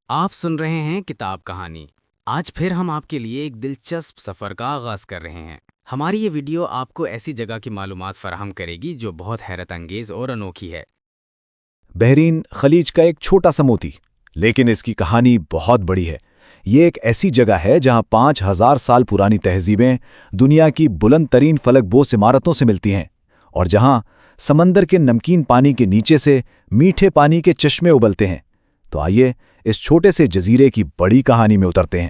آپ سن رہے ہیں کتاب کہانی۔ آج پھر ہم آپ کے لیے ایک دلچسپ سفر کا آغاز کر رہے ہیں۔ ہماری یہ ویڈیو آپ کو ایسی جگہ کی معلومات فراہم کرے گی جو بہت حیرت انگیز اور انوکھی ہے۔ بحرین خلیج کا ایک چھوٹا سا موتی، لیکن اس کی کہانی بہت بڑی ہے۔ یہ ایک ایسی جگہ ہے جہاں 5000 سال پرانی تہذیبیں دنیا کی بلند ترین فلک بوس عمارتوں سے ملتی ہیں، اور جہاں سمندر کے نمکین پانی کے نیچے سے میٹھے پانی کے چشمے ابلتے ہیں۔ تو آئیے اس چھوٹے سے جزیرے کی بڑی کہانی میں اترتے ہیں۔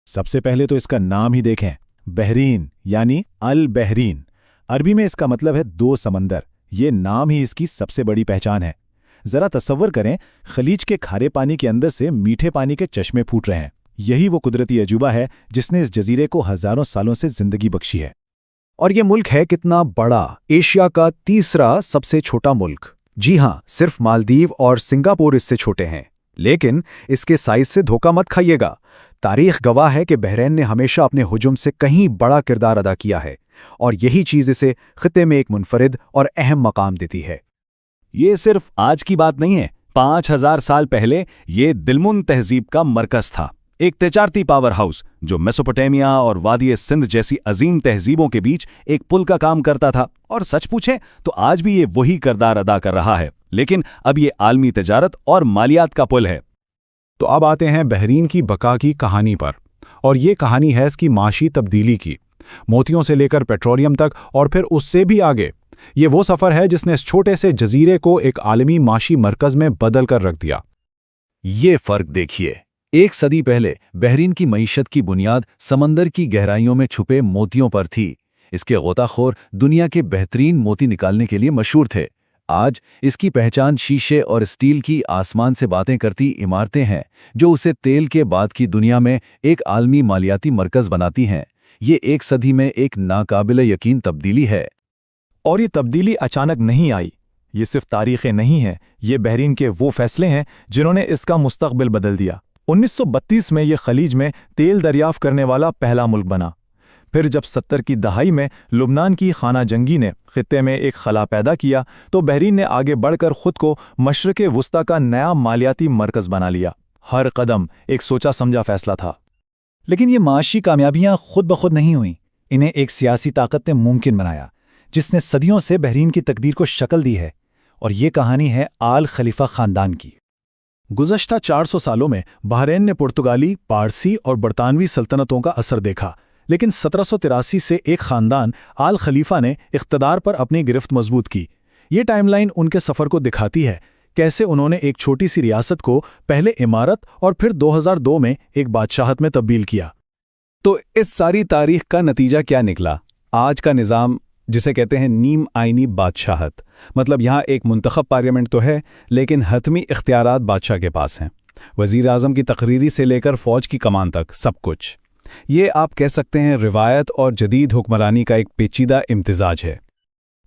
سب سے پہلے تو اس کا نام ہی دیکھیں، بحرین یعنی البحرین۔ عربی میں اس کا مطلب ہے دو سمندر۔ یہ نام ہی اس کی سب سے بڑی پہچان ہے۔ ذرا تصور کریں، خلیج کے کھارے پانی کے اندر سے میٹھے پانی کے چشمے پھوٹ رہے ہیں۔ یہی وہ قدرتی عجوبہ ہے جس نے اس جزیرے کو ہزاروں سالوں سے زندگی بخشی ہے۔ اور یہ ملک ہے کتنا بڑا، ایشیا کا تیسرا سب سے چھوٹا ملک۔ جی ہاں، صرف مالدیو اور سنگاپور اس سے چھوٹے ہیں، لیکن اس کے سائز سے دھوکہ مت کھائیے گا۔ تاریخ گواہ ہے کہ بحرین نے ہمیشہ اپنے ہجوم سے کہیں بڑا کردار ادا کیا ہے، اور یہی چیز اسے خطے میں ایک منفرد اور اہم مقام دیتی ہے۔ یہ صرف آج کی بات نہیں ہے۔ 5000 سال پہلے یہ دلمن تہذیب کا مرکز تھا، ایک تجارتی پاور ہاؤس جو میسوپوٹیمیا اور وادی سندھ جیسی عظیم تہذیبوں کے بیچ ایک پل کا کام کرتا تھا۔ اور سچ پوچھیں تو آج بھی یہ وہی کردار ادا کر رہا ہے، لیکن اب یہ عالمی تجارت اور مالیات کا پل ہے۔ تو اب آتے ہیں بحرین کی بقا کی کہانی پر، اور یہ کہانی ہے اس کی معاشی تبدیلی کی، موتیوں سے لے کر پیٹرولیم تک، اور پھر اس سے بھی آگے۔ یہ وہ سفر ہے جس نے اس چھوٹے سے جزیرے کو ایک عالمی معاشی مرکز میں بدل کر رکھ دیا۔ یہ فرق دیکھیے، ایک صدی پہلے بحرین کی معیشت کی بنیاد سمندر کی گہرائیوں میں چھپے موتیوں پر تھی۔ اس کے غوطہ خور دنیا کے بہترین موتی نکالنے کے لیے مشہور تھے۔ آج اس کی پہچان شیشے اور اسٹیل کی آسمان سے باتیں کرتی عمارتیں ہیں، جو اسے تیل کے بعد کی دنیا میں ایک عالمی مالیاتی مرکز بناتی ہیں۔ یہ ایک صدی میں ایک ناقابل یقین تبدیلی ہے۔ اور یہ تبدیلی اچانک نہیں آئی، یہ صرف تاریخیں نہیں ہیں، یہ بحرین کے وہ فیصلے ہیں جنہوں نے اس کا مستقبل بدل دیا۔ 1932 میں یہ خلیج میں تیل دریافت کرنے والا پہلا ملک بنا۔ پھر جب 70 کی دہائی میں لبنان کی خانہ جنگی نے خطے میں ایک خلا پیدا کیا، تو بحرین نے آگے بڑھ کر خود کو مشرق وسطیٰ کا نیا مالیاتی مرکز بنا لیا۔ ہر قدم ایک سوچا سمجھا فیصلہ تھا۔ لیکن یہ معاشی کامیابیاں خود بخود نہیں ہوئیں، انہیں ایک سیاسی طاقت نے ممکن بنایا، جس نے صدیوں سے بحرین کی تقدیر کو شکل دی ہے۔ اور یہ کہانی ہے آل خلیفہ خاندان کی۔ گزشتہ 400 سالوں میں بحرین نے پرتگالی، پارسی اور برطانوی سلطنتوں کا اثر دیکھا، لیکن 1783 سے ایک خاندان آل خلیفہ نے اقتدار پر اپنی گرفت مضبوط کی۔ یہ ٹائم لائن ان کے سفر کو دکھاتی ہے، کیسے انہوں نے ایک چھوٹی سی ریاست کو پہلے عمارت اور پھر 2002 میں ایک بادشاہت میں تبدیل کیا۔ تو اس ساری تاریخ کا نتیجہ کیا نکلا؟ آج کا نظام، جسے کہتے ہیں نیم آئینی بادشاہت، مطلب یہاں ایک منتخب پارلیمنٹ تو ہے، لیکن حتمی اختیارات بادشاہ کے پاس ہیں۔ وزیر اعظم کی تقرری سے لے کر فوج کی کمان تک سب کچھ۔ یہ آپ کہہ سکتے ہیں روایت اور جدید حکمرانی کا ایک پیچیدہ امتزاج ہے۔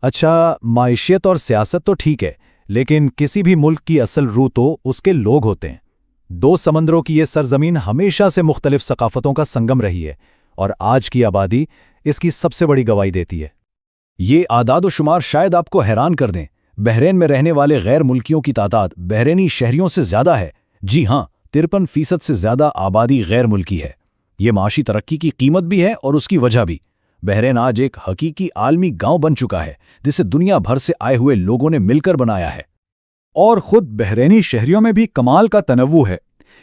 اچھا، معیشت اور سیاست تو ٹھیک ہے، لیکن کسی بھی ملک کی اصل روح تو اس کے لوگ ہوتے ہیں۔ دو سمندروں کی یہ سرزمین ہمیشہ سے مختلف ثقافتوں کا سنگم رہی ہے، اور آج کی آبادی اس کی سب سے بڑی گواہی دیتی ہے۔ یہ اعداد و شمار شاید آپ کو حیران کر دیں۔ بحرین میں رہنے والے غیر ملکیوں کی تعداد بحرینی شہریوں سے زیادہ ہے۔ جی ہاں، 53% سے زیادہ آبادی غیر ملکی ہے۔ یہ معاشی ترقی کی قیمت بھی ہے اور اس کی وجہ بھی۔ بحرین آج ایک حقیقی عالمی گاؤں بن چکا ہے، جسے دنیا بھر سے آئے ہوئے لوگوں نے مل کر بنایا ہے۔ اور خود بحرینی شہریوں میں بھی کمال کا تنوع ہے۔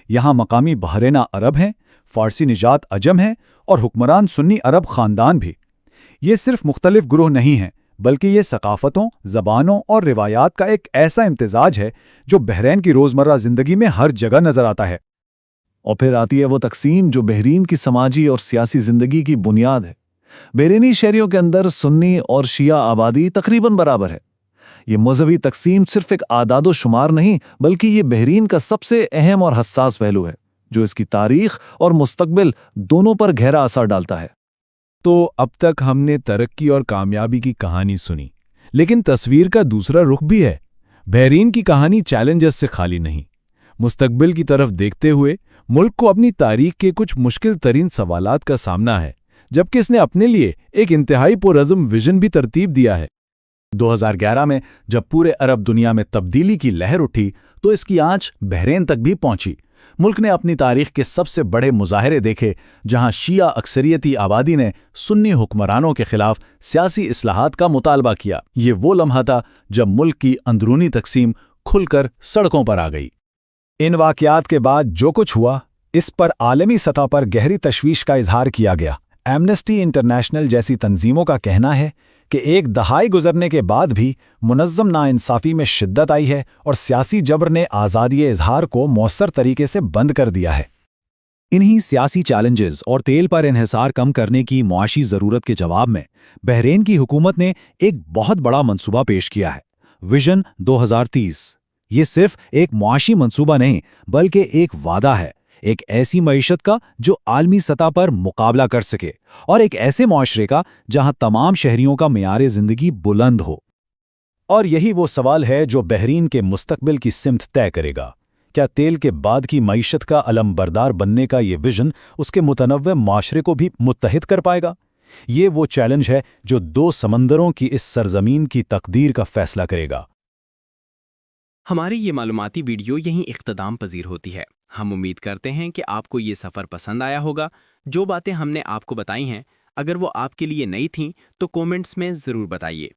یہاں مقامی بحرینہ عرب ہیں، فارسی نژاد عجم ہیں، اور حکمران سنی عرب خاندان بھی۔ یہ صرف مختلف گروہ نہیں ہیں، بلکہ یہ ثقافتوں، زبانوں اور روایات کا ایک ایسا امتزاج ہے جو بحرین کی روزمرہ زندگی میں ہر جگہ نظر آتا ہے۔ اور پھر آتی ہے وہ تقسیم جو بحرین کی سماجی اور سیاسی زندگی کی بنیاد ہے۔ بحرینی شہریوں کے اندر سنی اور شیعہ آبادی تقریباً برابر ہے۔ یہ مذہبی تقسیم صرف ایک اعداد و شمار نہیں، بلکہ یہ بحرین کا سب سے اہم اور حساس پہلو ہے، جو اس کی تاریخ اور مستقبل دونوں پر گہرا اثر ڈالتا ہے۔ تو اب تک ہم نے ترقی اور کامیابی کی کہانی سنی، لیکن تصویر کا دوسرا رخ بھی ہے۔ بحرین کی کہانی چیلنجز سے خالی نہیں۔ مستقبل کی طرف دیکھتے ہوئے ملک کو اپنی تاریخ کے کچھ مشکل ترین سوالات کا سامنا ہے، جبکہ اس نے اپنے لیے ایک انتہائی پرعزم ویژن بھی ترتیب دیا ہے۔ 2011 میں جب پورے عرب دنیا میں تبدیلی کی لہر اٹھی، تو اس کی آنچ بحرین تک بھی پہنچی۔ ملک نے اپنی تاریخ کے سب سے بڑے مظاہرے دیکھے جہاں شیعہ اکثریتی آبادی نے سنی حکمرانوں کے خلاف سیاسی اصلاحات کا مطالبہ کیا۔ یہ وہ لمحہ تھا جب ملک کی اندرونی تقسیم کھل کر سڑکوں پر آ گئی۔ ان واقعات کے بعد جو کچھ ہوا، اس پر عالمی سطح پر گہری تشویش کا اظہار کیا گیا۔ ایمنسٹی انٹرنیشنل جیسی تنظیموں کا کہنا ہے کہ ایک دہائی گزرنے کے بعد بھی منظم ناانصافی میں شدت آئی ہے اور سیاسی جبر نے آزادی اظہار کو مؤثر طریقے سے بند کر دیا ہے۔ انہی سیاسی چیلنجز اور تیل پر انحصار کم کرنے کی معاشی ضرورت کے جواب میں بحرین کی حکومت نے ایک بہت بڑا منصوبہ پیش کیا ہے، ویژن 2030۔ یہ صرف ایک معاشی منصوبہ نہیں بلکہ ایک وعدہ ہے، ایک ایسی معیشت کا جو عالمی سطح پر مقابلہ کر سکے، اور ایک ایسے معاشرے کا جہاں تمام شہریوں کا معیار زندگی بلند ہو۔ اور یہی وہ سوال ہے جو بحرین کے مستقبل کی سمت طے کرے گا۔ کیا تیل کے بعد کی معیشت کا علم بردار بننے کا یہ ویژن اس کے متنوع معاشرے کو بھی متحد کر پائے گا؟ یہ وہ چیلنج ہے جو 2 سمندروں کی اس سرزمین کی تقدیر کا فیصلہ کرے گا۔ ہماری یہ معلوماتی ویڈیو یہیں اختتام پذیر ہوتی ہے۔ ہم امید کرتے ہیں کہ آپ کو یہ سفر پسند آیا ہوگا۔ جو باتیں ہم نے آپ کو بتائی ہیں، اگر وہ آپ کے لیے نئی تھیں تو کومنٹس میں ضرور بتائیے۔